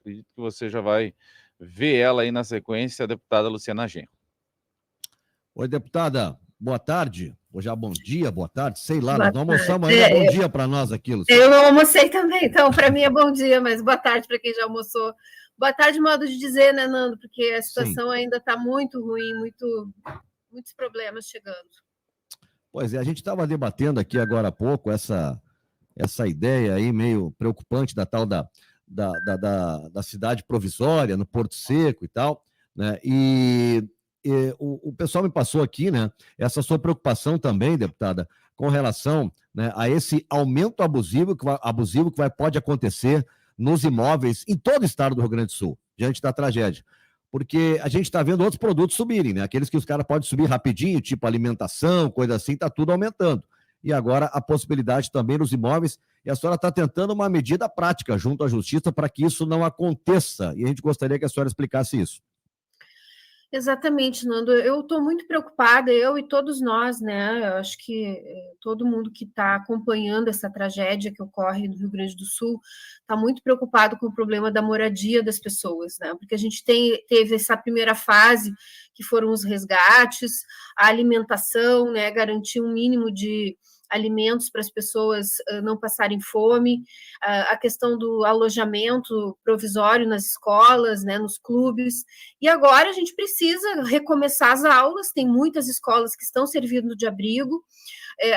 acredito que você já vai ver ela aí na sequência, a deputada Luciana Genro. Oi, deputada, boa tarde. Ou já bom dia, boa tarde, sei lá, Boa nós não almoçamos tarde. ainda, bom dia para nós aqui, Luciana. Eu não almocei também, então para mim é bom dia, mas boa tarde para quem já almoçou. Boa tarde, modo de dizer, né, Nando? Porque a situação ainda está muito ruim, muitos problemas chegando. Pois é, a gente estava debatendo aqui agora há pouco essa ideia aí meio preocupante da tal da cidade provisória no Porto Seco e tal, né? E o pessoal me passou aqui, né, essa sua preocupação também, deputada, com relação, né, a esse aumento abusivo que pode acontecer nos imóveis em todo o estado do Rio Grande do Sul, diante da tragédia. Porque a gente está vendo outros produtos subirem, né? Aqueles que os caras podem subir rapidinho, tipo alimentação, coisa assim, está tudo aumentando. E agora a possibilidade também nos imóveis, e a senhora está tentando uma medida prática junto à Justiça para que isso não aconteça. E a gente gostaria que a senhora explicasse isso. Exatamente, Nando. Eu estou muito preocupada, eu e todos nós, né? Eu acho que todo mundo que está acompanhando essa tragédia que ocorre no Rio Grande do Sul está muito preocupado com o problema da moradia das pessoas, né? Porque a gente teve essa primeira fase, que foram os resgates, a alimentação, né? Garantir um mínimo de alimentos para as pessoas não passarem fome, a questão do alojamento provisório nas escolas, né, nos clubes, e agora a gente precisa recomeçar as aulas, tem muitas escolas que estão servindo de abrigo,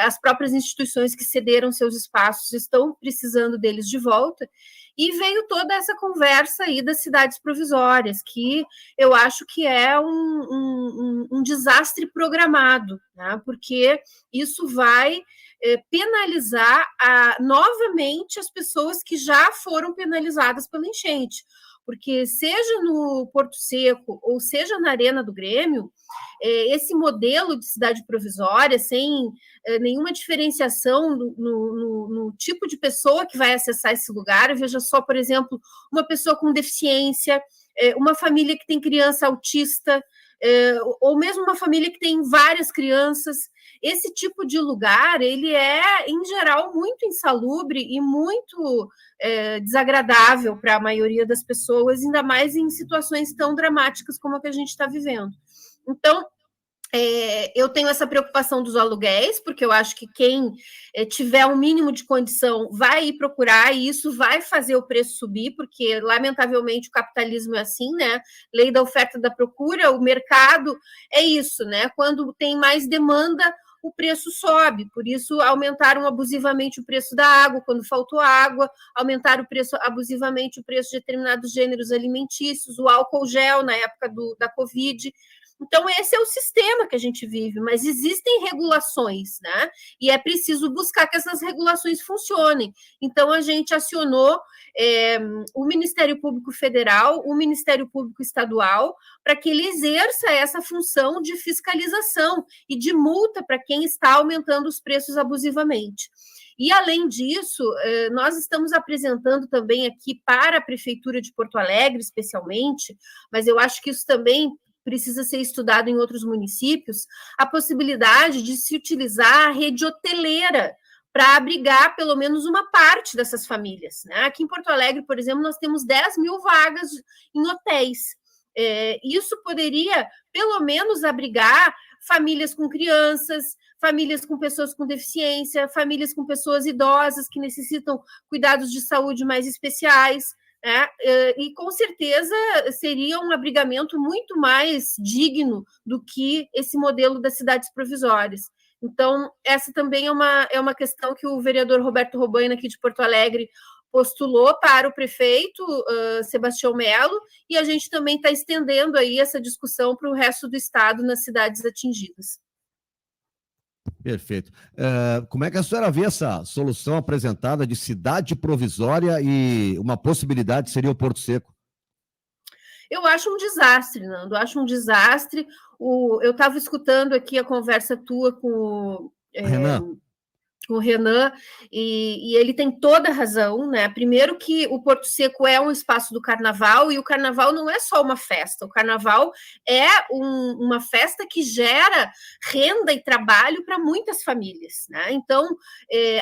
as próprias instituições que cederam seus espaços estão precisando deles de volta, e veio toda essa conversa aí das cidades provisórias, que eu acho que é um desastre programado, né? Porque isso vai penalizar novamente as pessoas que já foram penalizadas pela enchente. Porque seja no Porto Seco ou seja na Arena do Grêmio, esse modelo de cidade provisória, sem nenhuma diferenciação no tipo de pessoa que vai acessar esse lugar, veja só, por exemplo, uma pessoa com deficiência, uma família que tem criança autista, ou mesmo uma família que tem várias crianças. Esse tipo de lugar, ele é, em geral, muito insalubre e muito desagradável para a maioria das pessoas, ainda mais em situações tão dramáticas como a que a gente está vivendo. Então, eu tenho essa preocupação dos aluguéis, porque eu acho que quem tiver um mínimo de condição vai ir procurar, e isso vai fazer o preço subir, porque, lamentavelmente, o capitalismo é assim, né? Lei da oferta e da procura, o mercado é isso, né? Quando tem mais demanda, o preço sobe, por isso aumentaram abusivamente o preço da água, quando faltou água, aumentaram abusivamente o preço de determinados gêneros alimentícios, o álcool gel na época da Covid. Então, esse é o sistema que a gente vive, mas existem regulações, né? E é preciso buscar que essas regulações funcionem. Então, a gente acionou o Ministério Público Federal, o Ministério Público Estadual, para que ele exerça essa função de fiscalização e de multa para quem está aumentando os preços abusivamente. E, além disso, nós estamos apresentando também aqui para a Prefeitura de Porto Alegre, especialmente, mas eu acho que isso também precisa ser estudado em outros municípios, a possibilidade de se utilizar a rede hoteleira para abrigar pelo menos uma parte dessas famílias, né? Aqui em Porto Alegre, por exemplo, nós temos 10 mil vagas em hotéis. Isso poderia, pelo menos, abrigar famílias com crianças, famílias com pessoas com deficiência, famílias com pessoas idosas que necessitam cuidados de saúde mais especiais, e com certeza seria um abrigamento muito mais digno do que esse modelo das cidades provisórias. Então, essa também é uma questão que o vereador Roberto Robaina, aqui de Porto Alegre, postulou para o prefeito Sebastião Melo, e a gente também está estendendo aí essa discussão para o resto do estado nas cidades atingidas. Perfeito. Como é que a senhora vê essa solução apresentada de cidade provisória e uma possibilidade seria o Porto Seco? Eu acho um desastre, Nando, eu acho um desastre. Eu estava escutando aqui a conversa tua com Renan. com o Renan, e ele tem toda a razão, né? Primeiro que o Porto Seco é um espaço do carnaval, e o carnaval não é só uma festa, o carnaval é uma festa que gera renda e trabalho para muitas famílias, né? Então,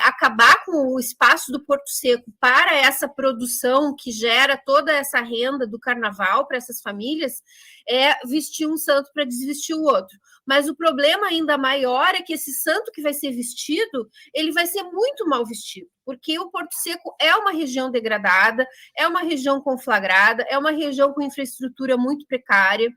acabar com o espaço do Porto Seco para essa produção que gera toda essa renda do carnaval para essas famílias é vestir um santo para desvestir o outro. Mas o problema ainda maior é que esse santo que vai ser vestido, ele vai ser muito mal vestido, porque o Porto Seco é uma região degradada, é uma região conflagrada, é uma região com infraestrutura muito precária.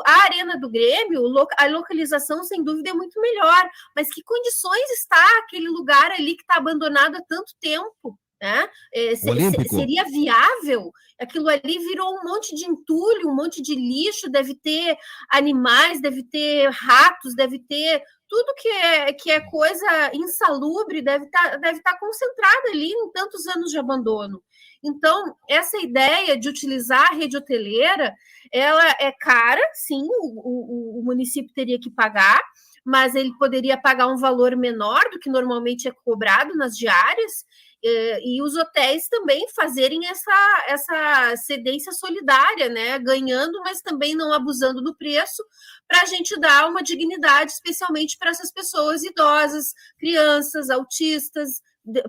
A Arena do Grêmio, a localização, sem dúvida, é muito melhor, mas que condições está aquele lugar ali que está abandonado há tanto tempo? Né? Seria viável? Aquilo ali virou um monte de entulho, um monte de lixo, deve ter animais, deve ter ratos, deve ter tudo que é coisa insalubre, deve estar concentrada ali em tantos anos de abandono. Então, essa ideia de utilizar a rede hoteleira, ela é cara, sim, o município teria que pagar, mas ele poderia pagar um valor menor do que normalmente é cobrado nas diárias, e os hotéis também fazerem essa cedência solidária, né? Ganhando, mas também não abusando do preço, para a gente dar uma dignidade, especialmente para essas pessoas idosas, crianças, autistas,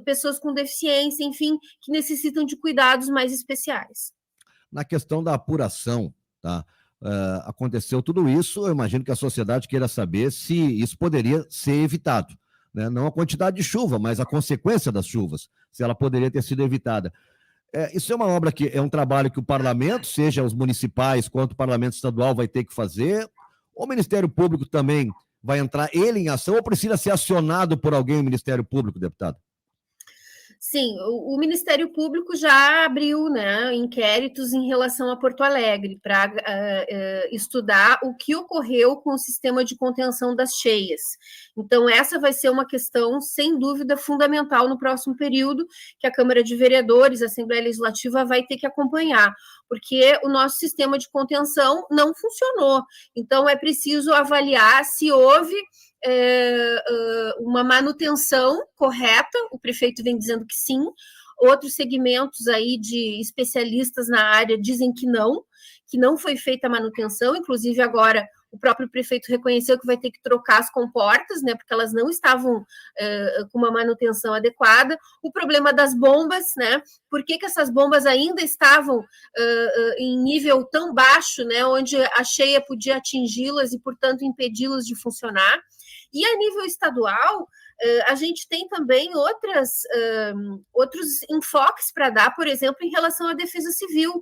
pessoas com deficiência, enfim, que necessitam de cuidados mais especiais. Na questão da apuração, tá? Aconteceu tudo isso, eu imagino que a sociedade queira saber se isso poderia ser evitado, né? Não a quantidade de chuva, mas a consequência das chuvas, se ela poderia ter sido evitada. Isso é uma obra que é um trabalho que o parlamento, seja os municipais quanto o parlamento estadual, vai ter que fazer. O Ministério Público também vai entrar ele em ação ou precisa ser acionado por alguém o Ministério Público, deputado? Sim, o Ministério Público já abriu, né, inquéritos em relação a Porto Alegre para estudar o que ocorreu com o sistema de contenção das cheias. Então, essa vai ser uma questão, sem dúvida, fundamental no próximo período, que a Câmara de Vereadores, a Assembleia Legislativa, vai ter que acompanhar, porque o nosso sistema de contenção não funcionou. Então, é preciso avaliar se houve uma manutenção correta, o prefeito vem dizendo que sim, outros segmentos aí de especialistas na área dizem que não foi feita a manutenção, inclusive agora o próprio prefeito reconheceu que vai ter que trocar as comportas, né, porque elas não estavam com uma manutenção adequada. O problema das bombas, né, por que essas bombas ainda estavam em nível tão baixo, né, onde a cheia podia atingi-las e, portanto, impedi-las de funcionar. E a nível estadual, a gente tem também outros enfoques para dar, por exemplo, em relação à defesa civil.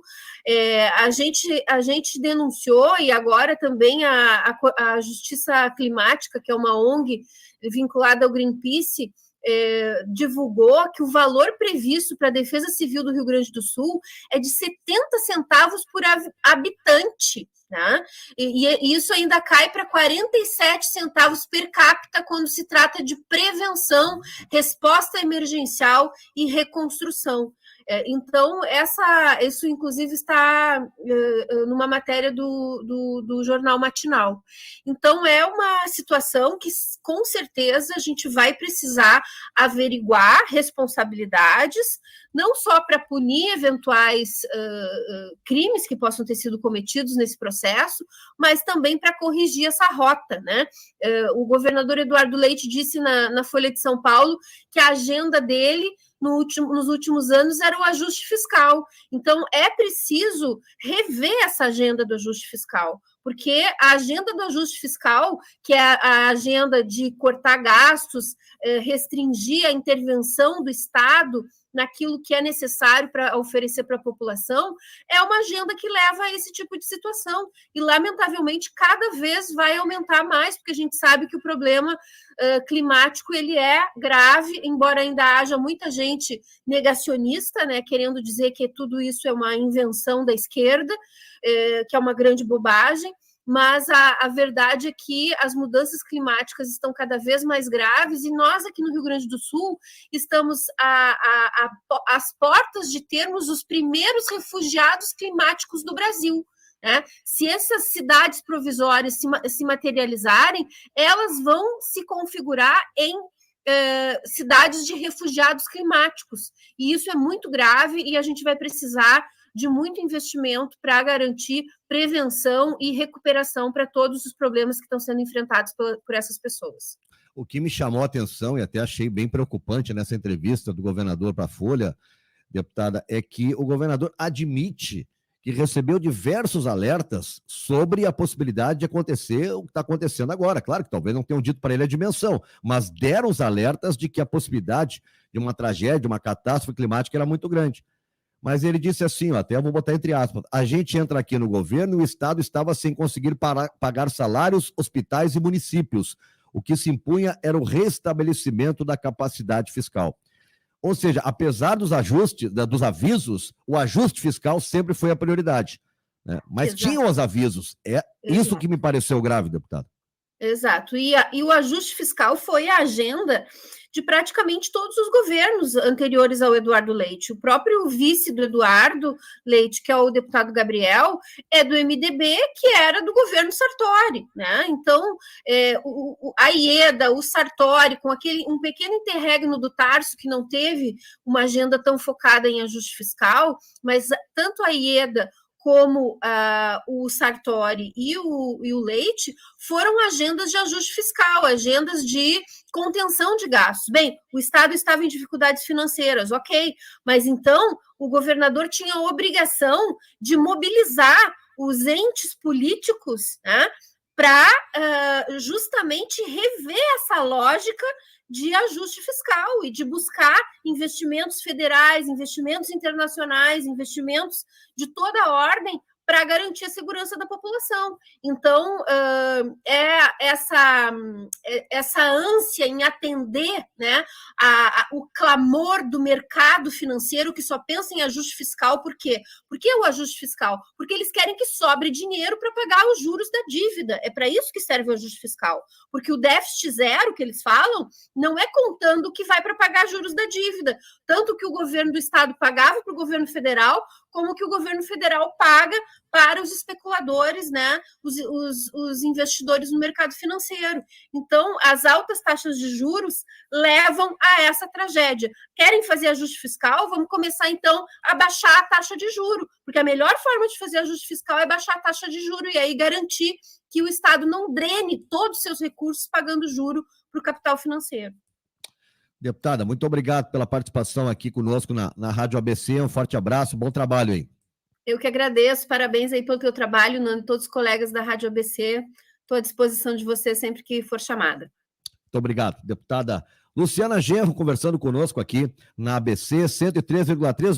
A gente denunciou, e agora também a Justiça Climática, que é uma ONG vinculada ao Greenpeace, divulgou que o valor previsto para a Defesa Civil do Rio Grande do Sul é de 70 centavos por habitante. Né? E isso ainda cai para 47 centavos per capita quando se trata de prevenção, resposta emergencial e reconstrução. Então, isso inclusive está numa matéria do Jornal Matinal. Então, é uma situação que, com certeza, a gente vai precisar averiguar responsabilidades, não só para punir eventuais crimes que possam ter sido cometidos nesse processo, mas também para corrigir essa rota, né? O governador Eduardo Leite disse na Folha de São Paulo que a agenda dele nos últimos anos era o ajuste fiscal. Então, é preciso rever essa agenda do ajuste fiscal, porque a agenda do ajuste fiscal, que é a agenda de cortar gastos, restringir a intervenção do Estado naquilo que é necessário para oferecer para a população, é uma agenda que leva a esse tipo de situação. E, lamentavelmente, cada vez vai aumentar mais, porque a gente sabe que o problema climático ele é grave, embora ainda haja muita gente negacionista, né, querendo dizer que tudo isso é uma invenção da esquerda, que é uma grande bobagem. Mas a verdade é que as mudanças climáticas estão cada vez mais graves e nós aqui no Rio Grande do Sul estamos às portas de termos os primeiros refugiados climáticos do Brasil. Né? Se essas cidades provisórias se materializarem, elas vão se configurar em cidades de refugiados climáticos. E isso é muito grave e a gente vai precisar de muito investimento para garantir prevenção e recuperação para todos os problemas que estão sendo enfrentados por essas pessoas. O que me chamou a atenção e até achei bem preocupante nessa entrevista do governador para a Folha, deputada, é que o governador admite que recebeu diversos alertas sobre a possibilidade de acontecer o que está acontecendo agora. Claro que talvez não tenham dito para ele a dimensão, mas deram os alertas de que a possibilidade de uma tragédia, uma catástrofe climática era muito grande. Mas ele disse assim, ó, até eu vou botar entre aspas, a gente entra aqui no governo e o Estado estava sem conseguir pagar salários, hospitais e municípios. O que se impunha era o restabelecimento da capacidade fiscal. Ou seja, apesar dos ajustes, dos avisos, o ajuste fiscal sempre foi a prioridade, né? Mas Exato. tinham os avisos. É isso que me pareceu grave, deputado. Exato. E o ajuste fiscal foi a agenda de praticamente todos os governos anteriores ao Eduardo Leite. O próprio vice do Eduardo Leite, que é o deputado Gabriel, é do MDB, que era do governo Sartori, né? Então, a Ieda, o Sartori, com um pequeno interregno do Tarso, que não teve uma agenda tão focada em ajuste fiscal, mas tanto a Ieda como o Sartori e o Leite foram agendas de ajuste fiscal, agendas de contenção de gastos. Bem, o Estado estava em dificuldades financeiras, ok, mas então o governador tinha a obrigação de mobilizar os entes políticos, né, para justamente rever essa lógica de ajuste fiscal e de buscar investimentos federais, investimentos internacionais, investimentos de toda a ordem para garantir a segurança da população. Então, essa ânsia em atender, né, o clamor do mercado financeiro que só pensa em ajuste fiscal, por quê? Por que o ajuste fiscal? Porque eles querem que sobre dinheiro para pagar os juros da dívida. É para isso que serve o ajuste fiscal. Porque o déficit zero, que eles falam, não é contando o que vai para pagar juros da dívida. Tanto que o governo do estado pagava para o governo federal, como que o governo federal paga para os especuladores, né, os investidores no mercado financeiro. Então, as altas taxas de juros levam a essa tragédia. Querem fazer ajuste fiscal? Vamos começar, então, a baixar a taxa de juro, porque a melhor forma de fazer ajuste fiscal é baixar a taxa de juro e aí garantir que o Estado não drene todos os seus recursos pagando juro para o capital financeiro. Deputada, muito obrigado pela participação aqui conosco na Rádio ABC. Um forte abraço, bom trabalho aí. Eu que agradeço, parabéns aí pelo teu trabalho, Nando, todos os colegas da Rádio ABC. Estou à disposição de você sempre que for chamada. Muito obrigado. Deputada Luciana Genro conversando conosco aqui na ABC 103,3